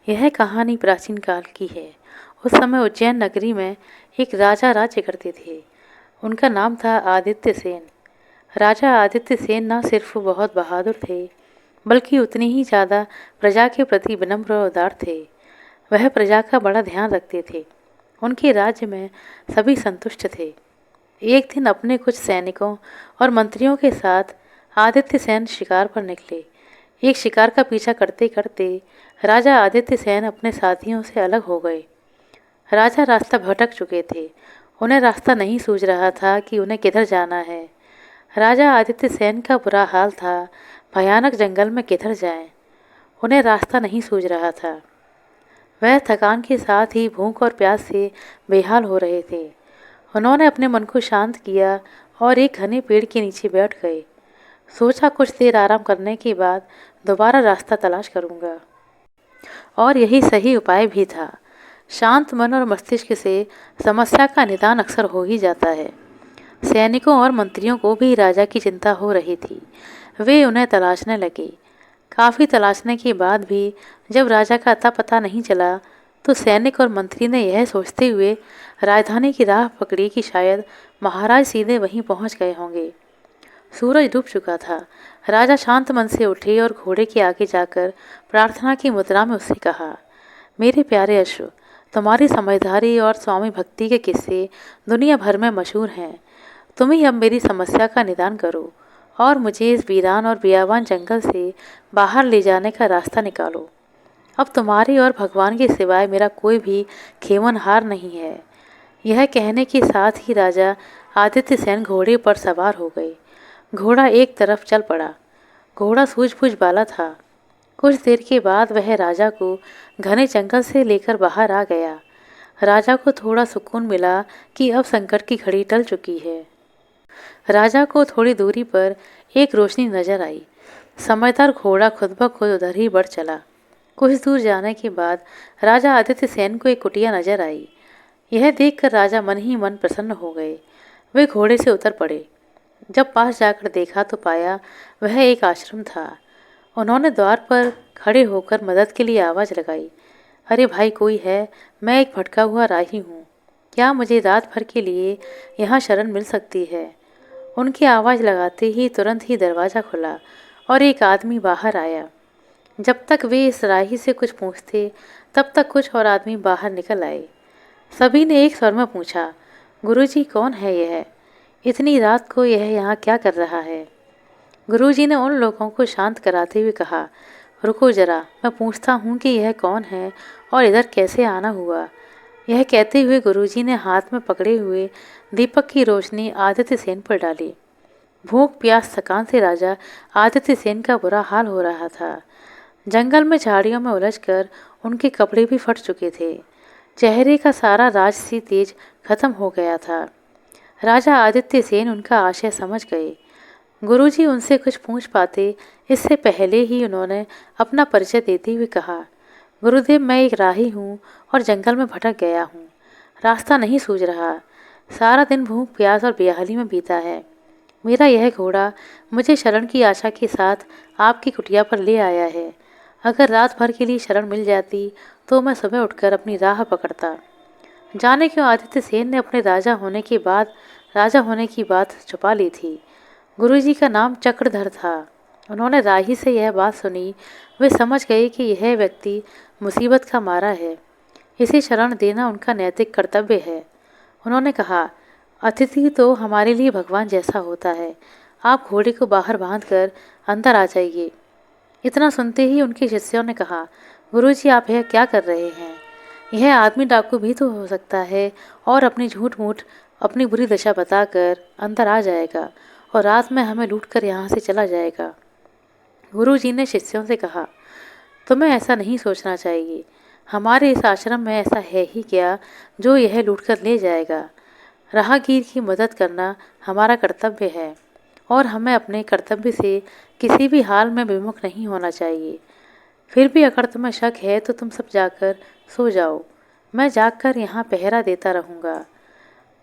यह कहानी प्राचीन काल की है। उस समय उज्जैन नगरी में एक राजा राज्य करते थे। उनका नाम था आदित्य सेन। राजा आदित्य सेन न सिर्फ बहुत बहादुर थे, बल्कि उतनी ही ज़्यादा प्रजा के प्रति विनम्र और उदार थे। वह प्रजा का बड़ा ध्यान रखते थे। उनके राज्य में सभी संतुष्ट थे। एक दिन अपने कुछ सैनिकों और मंत्रियों के साथ आदित्य सेन शिकार पर निकले। एक शिकार का पीछा करते करते राजा आदित्य सेन अपने साथियों से अलग हो गए। राजा रास्ता भटक चुके थे। उन्हें रास्ता नहीं सूझ रहा था कि उन्हें किधर जाना है। राजा आदित्य सेन का बुरा हाल था। भयानक जंगल में किधर जाएं? उन्हें रास्ता नहीं सूझ रहा था। वह थकान के साथ ही भूख और प्यास से बेहाल हो रहे थे। उन्होंने अपने मन को शांत किया और एक घने पेड़ के नीचे बैठ गए। सोचा कुछ देर आराम करने के बाद दोबारा रास्ता तलाश करूंगा। और यही सही उपाय भी था। शांत मन और मस्तिष्क से समस्या का निदान अक्सर हो ही जाता है। सैनिकों और मंत्रियों को भी राजा की चिंता हो रही थी। वे उन्हें तलाशने लगे। काफ़ी तलाशने के बाद भी जब राजा का अता पता नहीं चला, तो सैनिक और मंत्री ने यह सोचते हुए राजधानी की राह पकड़ी कि शायद महाराज सीधे वहीं पहुंच गए होंगे। सूरज डूब चुका था। राजा शांत मन से उठे और घोड़े के आगे जाकर प्रार्थना की मुद्रा में उससे कहा, मेरे प्यारे अश्व, तुम्हारी समझदारी और स्वामी भक्ति के किस्से दुनिया भर में मशहूर हैं। तुम ही अब मेरी समस्या का निदान करो और मुझे इस वीरान और बियाबान जंगल से बाहर ले जाने का रास्ता निकालो। अब तुम्हारे और भगवान के सिवाय मेरा कोई भी खेमनहार नहीं है। यह कहने के साथ ही राजा आदित्य सेन घोड़े पर सवार हो गए। घोड़ा एक तरफ चल पड़ा। घोड़ा सूझबूझ वाला था। कुछ देर के बाद वह राजा को घने जंगल से लेकर बाहर आ गया। राजा को थोड़ा सुकून मिला कि अब संकट की घड़ी टल चुकी है। राजा को थोड़ी दूरी पर एक रोशनी नजर आई। समझदार घोड़ा खुद ब खुद उधर ही बढ़ चला। कुछ दूर जाने के बाद राजा आदित्य सेन को एक कुटिया नजर आई। यह देखकर राजा मन ही मन प्रसन्न हो गए। वे घोड़े से उतर पड़े। जब पास जाकर देखा तो पाया वह एक आश्रम था। उन्होंने द्वार पर खड़े होकर मदद के लिए आवाज़ लगाई, अरे भाई कोई है? मैं एक भटका हुआ राही हूँ। क्या मुझे रात भर के लिए यहाँ शरण मिल सकती है? उनकी आवाज़ लगाते ही तुरंत ही दरवाज़ा खुला और एक आदमी बाहर आया। जब तक वे इस राही से कुछ पूछते, तब तक कुछ और आदमी बाहर निकल आए। सभी ने एक स्वर में पूछा, गुरुजी कौन है यह? इतनी रात को यह यहाँ क्या कर रहा है? गुरुजी ने उन लोगों को शांत कराते हुए कहा, रुको जरा, मैं पूछता हूँ कि यह कौन है और इधर कैसे आना हुआ। यह कहते हुए गुरुजी ने हाथ में पकड़े हुए दीपक की रोशनी आदित्य सेन पर डाली। भूख प्यास थकान से राजा आदित्य सेन का बुरा हाल हो रहा था। जंगल में झाड़ियों में उलझकर उनके कपड़े भी फट चुके थे। चेहरे का सारा राजसी तेज खत्म हो गया था। राजा आदित्य सेन उनका आशय समझ गए। गुरुजी उनसे कुछ पूछ पाते इससे पहले ही उन्होंने अपना परिचय देते हुए कहा, गुरुदेव मैं एक राही हूँ और जंगल में भटक गया हूँ। रास्ता नहीं सूझ रहा। सारा दिन भूख प्यास और बेहाली में बीता है। मेरा यह घोड़ा मुझे शरण की आशा के साथ आपकी कुटिया पर ले आया है। अगर रात भर के लिए शरण मिल जाती तो मैं सुबह उठकर अपनी राह पकड़ता। जाने क्यों आदित्य सेन ने अपने राजा होने की बात छुपा ली थी। गुरुजी का नाम चक्रधर था। उन्होंने राही से यह बात सुनी। वे समझ गए कि यह व्यक्ति मुसीबत का मारा है। इसे शरण देना उनका नैतिक कर्तव्य है। उन्होंने कहा, अतिथि तो हमारे लिए भगवान जैसा होता है। आप घोड़े को बाहर बांधकर अंदर आ जाइए। इतना सुनते ही उनके शिष्यों ने कहा, गुरुजी आप यह क्या कर रहे हैं? यह आदमी डाकू भी तो हो सकता है और अपनी झूठ मूठ अपनी बुरी दशा बताकर अंदर आ जाएगा और रात में हमें लूटकर यहाँ से चला जाएगा। गुरुजी ने शिष्यों से कहा, तुम्हें ऐसा नहीं सोचना चाहिए। हमारे इस आश्रम में ऐसा है ही क्या जो यह लूटकर ले जाएगा। राहगीर की मदद करना हमारा कर्तव्य है और हमें अपने कर्तव्य से किसी भी हाल में विमुख नहीं होना चाहिए। फिर भी अगर तुम्हें शक है तो तुम सब जाकर सो जाओ। मैं जागकर यहाँ पहरा देता रहूँगा।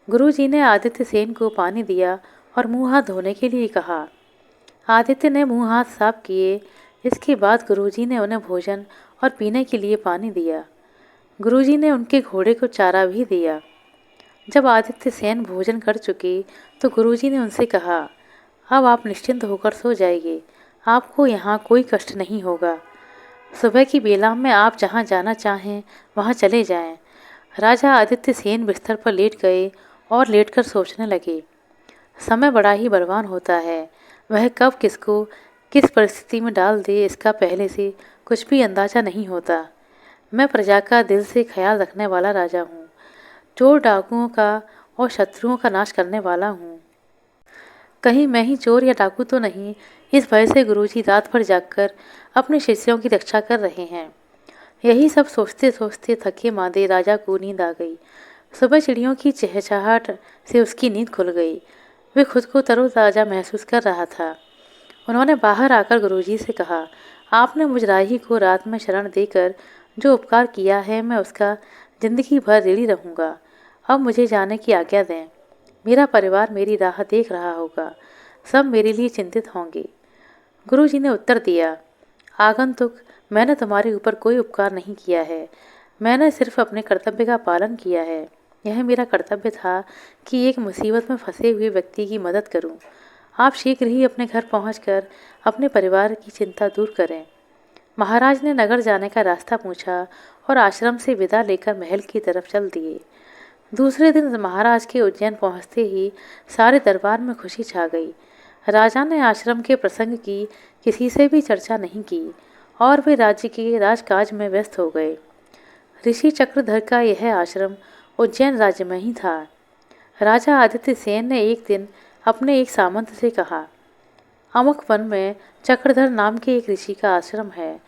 गुरुजी ने आदित्य सेन को पानी दिया और मुँह हाथ धोने के लिए कहा। आदित्य ने मुँह हाथ साफ किए। इसके बाद गुरुजी ने उन्हें भोजन और पीने के लिए पानी दिया। गुरुजी ने उनके घोड़े को चारा भी दिया। जब आदित्य सेन भोजन कर चुके तो गुरुजी ने उनसे कहा, अब आप निश्चिंत होकर सो जाइए, आपको यहाँ कोई कष्ट नहीं होगा। सुबह की बेला में आप जहाँ जाना चाहें वहाँ चले जाएं। राजा आदित्य सेन बिस्तर पर लेट गए और लेटकर सोचने लगे। समय बड़ा ही बलवान होता है, वह कब किसको किस परिस्थिति में डाल दे इसका पहले से कुछ भी अंदाजा नहीं होता। मैं प्रजा का दिल से ख्याल रखने वाला राजा हूँ, चोर डाकुओं का और शत्रुओं का नाश करने वाला हूँ। कहीं मैं ही चोर या डाकू तो नहीं, इस भय से गुरुजी रात भर जागकर अपने शिष्यों की रक्षा कर रहे हैं। यही सब सोचते सोचते थके मांदे राजा को नींद आ गई। सुबह चिड़ियों की चहचहाहट से उसकी नींद खुल गई। वे खुद को तरोताज़ा महसूस कर रहा था। उन्होंने बाहर आकर गुरुजी से कहा, आपने मुझ राही को रात में शरण देकर जो उपकार किया है, मैं उसका जिंदगी भर ऋणी रहूँगा। अब मुझे जाने की आज्ञा दें। मेरा परिवार मेरी राह देख रहा होगा, सब मेरे लिए चिंतित होंगे। गुरुजी ने उत्तर दिया, आगंतुक, मैंने तुम्हारे ऊपर कोई उपकार नहीं किया है, मैंने सिर्फ अपने कर्तव्य का पालन किया है। यह मेरा कर्तव्य था कि एक मुसीबत में फंसे हुए व्यक्ति की मदद करूं। आप शीघ्र ही अपने घर पहुंचकर अपने परिवार की चिंता दूर करें। महाराज ने नगर जाने का रास्ता पूछा और आश्रम से विदा लेकर महल की तरफ चल दिए। दूसरे दिन महाराज के उज्जैन पहुंचते ही सारे दरबार में खुशी छा गई। राजा ने आश्रम के प्रसंग की किसी से भी चर्चा नहीं की और वे राज्य के राजकाज में व्यस्त हो गए। ऋषि चक्रधर का यह आश्रम उज्जैन राज्य में ही था। राजा आदित्य सेन ने एक दिन अपने एक सामंत से कहा, अमुक वन में चक्रधर नाम के एक ऋषि का आश्रम है।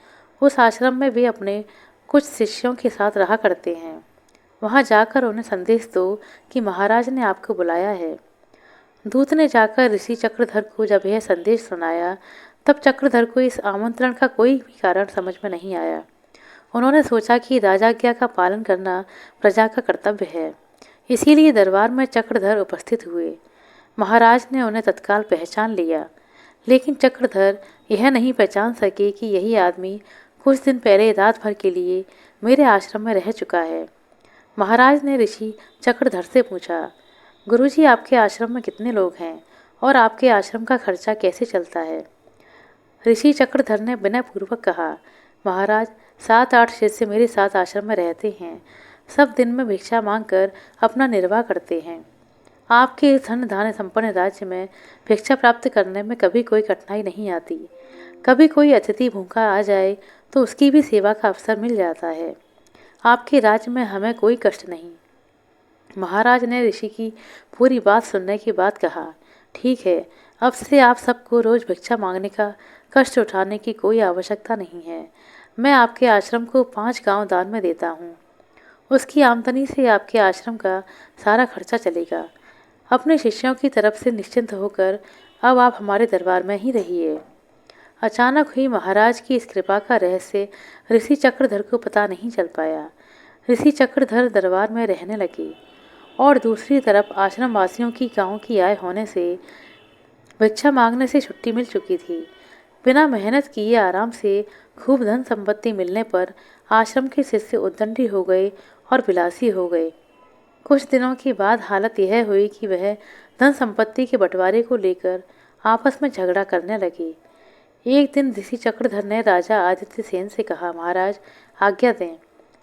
उस आश्रम में वे अपने कुछ शिष्यों के साथ रहा करते हैं। वहां जाकर उन्हें संदेश दो कि महाराज ने आपको बुलाया है। दूत ने जाकर ऋषि चक्रधर को जब यह संदेश सुनाया, तब चक्रधर को इस आमंत्रण का कोई भी कारण समझ में नहीं आया। उन्होंने सोचा कि राजाज्ञा का पालन करना प्रजा का कर्तव्य है, इसीलिए दरबार में चक्रधर उपस्थित हुए। महाराज ने उन्हें तत्काल पहचान लिया, लेकिन चक्रधर यह नहीं पहचान सके कि यही आदमी कुछ दिन पहले रात भर के लिए मेरे आश्रम में रह चुका है। महाराज ने ऋषि चक्रधर से पूछा, गुरुजी, आपके आश्रम में कितने लोग हैं और आपके आश्रम का खर्चा कैसे चलता है? ऋषि चक्रधर ने विनयपूर्वक कहा, महाराज, 7-8 शिष्य मेरे साथ आश्रम में रहते हैं। सब दिन में भिक्षा मांगकर अपना निर्वाह करते हैं। आपके इस धन धान्य संपन्न राज्य में भिक्षा प्राप्त करने में कभी कोई कठिनाई नहीं आती। कभी कोई अतिथि भूखा आ जाए तो उसकी भी सेवा का अवसर मिल जाता है। आपके राज्य में हमें कोई कष्ट नहीं। महाराज ने ऋषि की पूरी बात सुनने के बाद कहा, ठीक है, अब से आप सबको रोज भिक्षा मांगने का कष्ट उठाने की कोई आवश्यकता नहीं है। मैं आपके आश्रम को 5 गांव दान में देता हूँ। उसकी आमदनी से आपके आश्रम का सारा खर्चा चलेगा। अपने शिष्यों की तरफ से निश्चिंत होकर अब आप हमारे दरबार में ही रहिए। अचानक हुई महाराज की इस कृपा का रहस्य ऋषि चक्रधर को पता नहीं चल पाया। ऋषि चक्रधर दरबार में रहने लगे और दूसरी तरफ आश्रम वासियों की गांव की आय होने से भिक्षा मांगने से छुट्टी मिल चुकी थी। बिना मेहनत किए आराम से खूब धन संपत्ति मिलने पर आश्रम के शिष्य उद्दंडी हो गए और विलासी हो गए। कुछ दिनों के बाद हालत यह हुई कि वह धन संपत्ति के बंटवारे को लेकर आपस में झगड़ा करने लगे। एक दिन ऋषि चक्रधर ने राजा आदित्य सेन से कहा, महाराज, आज्ञा दें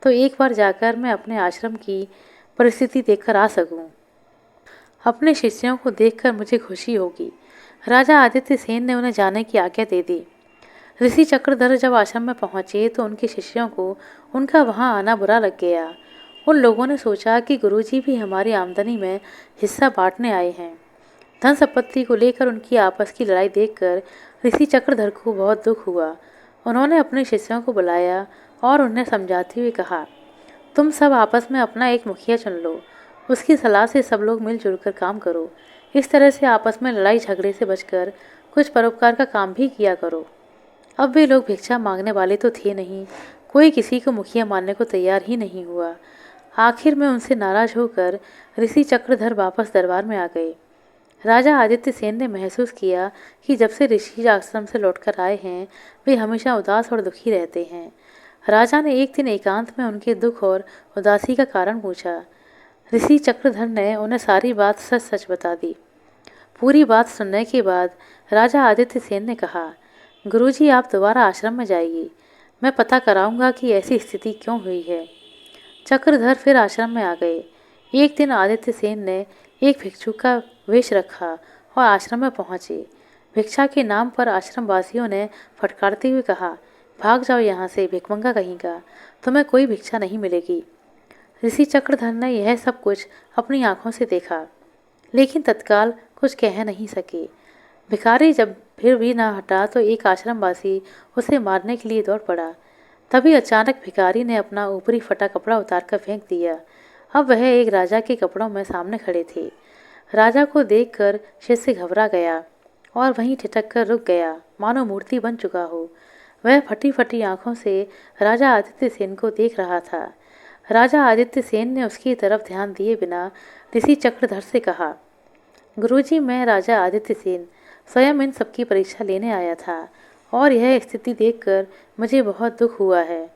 तो एक बार जाकर मैं अपने आश्रम की परिस्थिति देखकर आ सकूं। अपने शिष्यों को देखकर मुझे खुशी होगी। राजा आदित्य सेन ने उन्हें जाने की आज्ञा दे दी। ऋषि चक्रधर जब आश्रम में पहुंचे तो उनके शिष्यों को उनका वहां आना बुरा लग गया। उन लोगों ने सोचा कि गुरुजी भी हमारी आमदनी में हिस्सा बांटने आए हैं। धन संपत्ति को लेकर उनकी आपस की लड़ाई देखकर ऋषि चक्रधर को बहुत दुख हुआ। उन्होंने अपने शिष्यों को बुलाया और उन्हें समझाते हुए कहा, तुम सब आपस में अपना एक मुखिया चुन लो, उसकी सलाह से सब लोग मिलजुल कर काम करो। इस तरह से आपस में लड़ाई झगड़े से बचकर कुछ परोपकार का काम भी किया करो। अब वे लोग भिक्षा मांगने वाले तो थे नहीं, कोई किसी को मुखिया मानने को तैयार ही नहीं हुआ। आखिर में उनसे नाराज होकर ऋषि चक्रधर वापस दरबार में आ गए। राजा आदित्य सेन ने महसूस किया कि जब से ऋषि आश्रम से लौटकर आए हैं वे हमेशा उदास और दुखी रहते हैं। राजा ने एक दिन एकांत में उनके दुख और उदासी का कारण पूछा। ऋषि चक्रधर ने उन्हें सारी बात सच सच बता दी। पूरी बात सुनने के बाद राजा आदित्य सेन ने कहा, गुरुजी आप दोबारा आश्रम में जाइए, मैं पता कराऊंगा कि ऐसी स्थिति क्यों हुई है। चक्रधर फिर आश्रम में आ गए। एक दिन आदित्य सेन ने एक भिक्षु का वेश रखा और आश्रम में पहुंचे। भिक्षा के नाम पर आश्रम वासियों ने फटकारते हुए कहा, भाग जाओ यहाँ से भिखमंगा कहेगा, तुम्हें कोई भिक्षा नहीं मिलेगी। ऋषि चक्रधर ने यह सब कुछ अपनी आंखों से देखा, लेकिन तत्काल कुछ कह नहीं सके। भिखारी जब फिर भी ना हटा तो एक आश्रमवासी उसे मारने के लिए दौड़ पड़ा। तभी अचानक भिखारी ने अपना ऊपरी फटा कपड़ा उतारकर फेंक दिया। अब वह एक राजा के कपड़ों में सामने खड़े थे। राजा को देखकर शिष्य घबरा गया और वहीं ठिठक कर रुक गया, मानो मूर्ति बन चुका हो। वह फटी फटी आंखों से राजा आदित्य सेन को देख रहा था। राजा आदित्य सेन ने उसकी तरफ ध्यान दिए बिना ऋषि चक्रधर से कहा, गुरुजी मैं राजा आदित्य सेन स्वयं इन सबकी परीक्षा लेने आया था और यह स्थिति देखकर मुझे बहुत दुख हुआ है।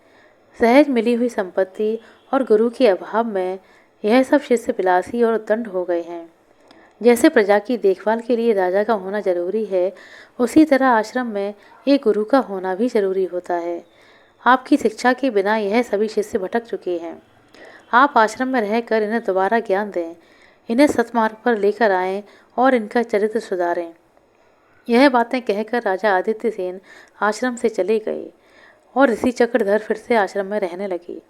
सहज मिली हुई संपत्ति और गुरु के अभाव में यह सब शिष्य विलासी और उद्दंड हो गए हैं। जैसे प्रजा की देखभाल के लिए राजा का होना जरूरी है, उसी तरह आश्रम में एक गुरु का होना भी जरूरी होता है। आपकी शिक्षा के बिना यह सभी शिष्य भटक चुके हैं। आप आश्रम में रहकर इन्हें दोबारा ज्ञान दें, इन्हें सत्मार्ग पर लेकर आएं और इनका चरित्र सुधारें। यह बातें कहकर राजा आदित्य सेन आश्रम से चले गए और ऋषि चक्रधर फिर से आश्रम में रहने लगे।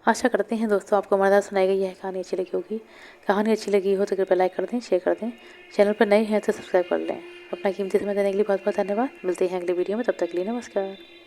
आशा करते हैं दोस्तों आपको मज़ेदार सुनाई गई यह कहानी अच्छी लगी होगी। कहानी अच्छी लगी हो तो कृपया लाइक कर दें, शेयर कर दें। चैनल पर नए हैं तो सब्सक्राइब कर लें। अपना कीमती समय देने के लिए बहुत बहुत धन्यवाद। मिलते हैं अगले वीडियो में, तब तक के लिए नमस्कार।